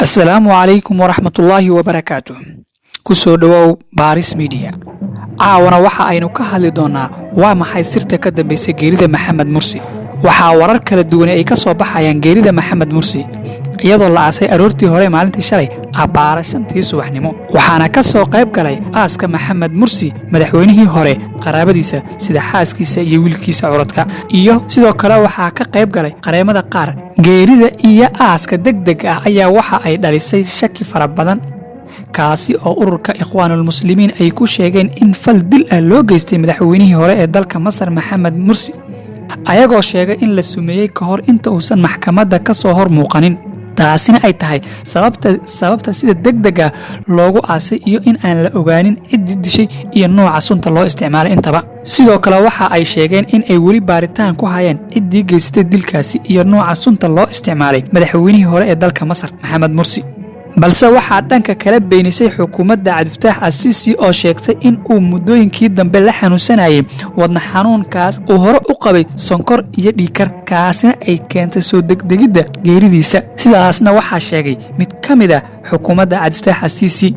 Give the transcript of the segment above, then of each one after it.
السلام عليكم ورحمة الله وبركاته. kusoo dhawow Baris Media. Caawana waxa aynu ka hadli doonaa waa maxay sirta ka dambeysay geerida Maxamed Mursi. Waxa warar kala duwan ay ka soo baxayaan geerida Maxamed Mursi iyadoo la aasay aroortii hore maalintii shalay abaara 5tii subaxnimo. Waxaana ka soo qayb galay aaska Maxamed Mursi madaxweynihii hore qaraabadiisa sida xaaskiisa iyo wiilkiisa curadka iyo sidoo kale waxa ka qayb galay qareemada qaar. Geerida iyo aaska degdeg ah ayaa waxa ay dhalisay shaki fara badan kaasi oo ururka Ikhwaanul Muslimiin ay ku sheegeen in fal dil ah loo geystay madaxweynihii hore ee dalka Masar Maxamed Mursi ayagoo sheegay in la sumeeyay ka hor inta uusan maxkamadda ka soo hor muuqanin. taasina ay tahay sababta sida degdega loogu aasay iyo in aan la ogaanin cid dishay iyo nooca sunta loo isticmaalay intaba. sidoo kale waxa ay sheegeen in ay weli baaritaan ku hayaan ciddii geystay dilkaasi iyo nooca sunta loo isticmaalay madaxweynihii hore ee dalka Masar Maxamed Mursi. balse waxaa dhanka kala beenisay xukuumadda Cabdifatax Asiisi oo sheegtay in uu muddooyinkii dambe la xanuunsanayay wadna xanuunkaas uu hore u qabay sonkor iyo dhiikar kaasina ay keentay soo degdegidda geeridiisa. sidaasna waxaa sheegay mid ka mid ah xukuumadda Cabdifatax Asiisi.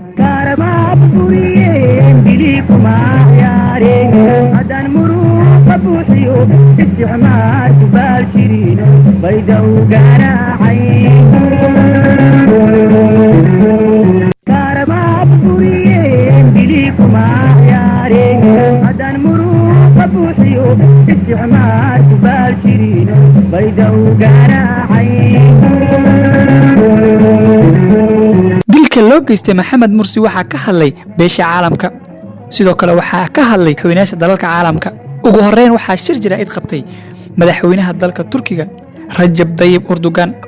dilka loo geystay Maxamed Mursi waxaa ka hadlay beesha caalamka sidoo kale waxaa ka hadlay xubnayaasha dalalka caalamka. ugu horeyn waxaa shir jiraa'id qabtay madaxweynaha dalka Turkiga Rajab Tayyip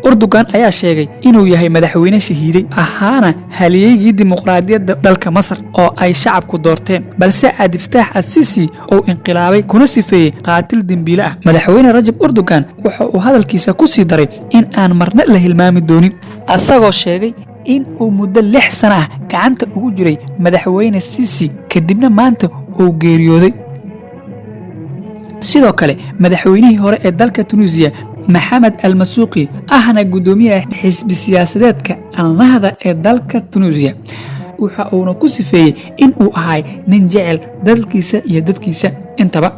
Erdogan ayaa sheegay inuu yahay madaxweyne shahiiday ahaana halyeeyay dimuqraadiyadda dalka Masar oo ay shacabku doorteen balse Cabdifatax Asiisi oo inqilaabay kuna sifeeyay qaatil dambiile ah. madaxweyne Rajab Erdogan waxa uu hadalkiisa ku sii daray in aan marna la hilmaami doonin asagoo sheegay in uu muddo 6 sano ah gacanta ugu jiray madaxweyne Sisi kadibna maanta uu geeriyooday. sidoo kale madaxweynihii hore ee dalka Tunisia Maxamed Al-Masuuqi ahna gudoomiyaha xisbi siyaasadeedka Al-Nahda ee dalka Tunisia waxa uu ku sifeeyay in uu ahay nin jecel dalkiisa iyo dadkiisa intaba.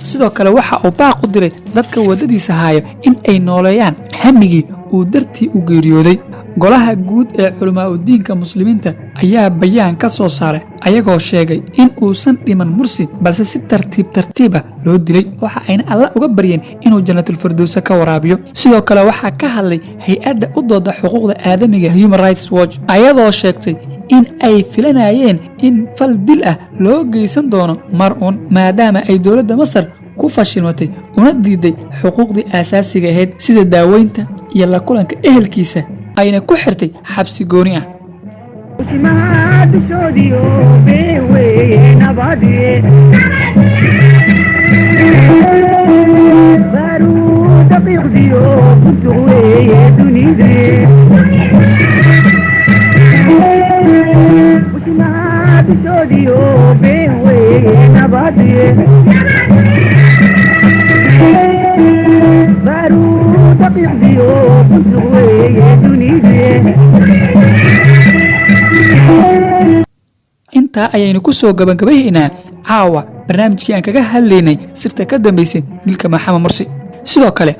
sidoo kale waxa uu baaq u diray dadka wadadiisa haayo in ay nooleeyaan hamigii uu dartii u geeriyooday. golaha guud ee culamaa u diinka muslimiinta ayaa bayaan ka soo saaray ayagoo sheegay in uusan dhiman Mursi balse si tartiib ah loo dilay waxa ayna Allah uga baryeen inuu jannatul firdaws ka waraabiyo. sidoo kale waxa ka hadlay hay'adda u dooda xuquuqda aadamiga Human Rights Watch ayadoo sheegtay in ay filanayeen in fal dil ah loo geysan doono marun maadaama ay dawladda Masar ku fashilmatay una diiday xuquuqdii aasaasiga ahayd sida daaweynta iyo la kulanka ehelkiisa ayna ku xirtay xabsi gooni ah. inta ayaynu ku soo gabagabaynaa caawa barnaamijkii aan kaga hadlaynay sirta ka dambeysay dilka Maxamed Mursi. sidoo kale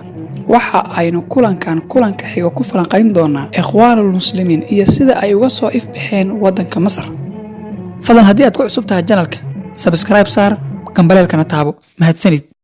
waxa aynu kulanka xiga ku falanqayn doonaa Ikhwaanul Muslimiin iyo sida ay uga soo ifbixeen wadanka Masar. fadlan haddii aad ku cusub tahay channelka subscribe saar gambaleelkana taabo. mahadsanid.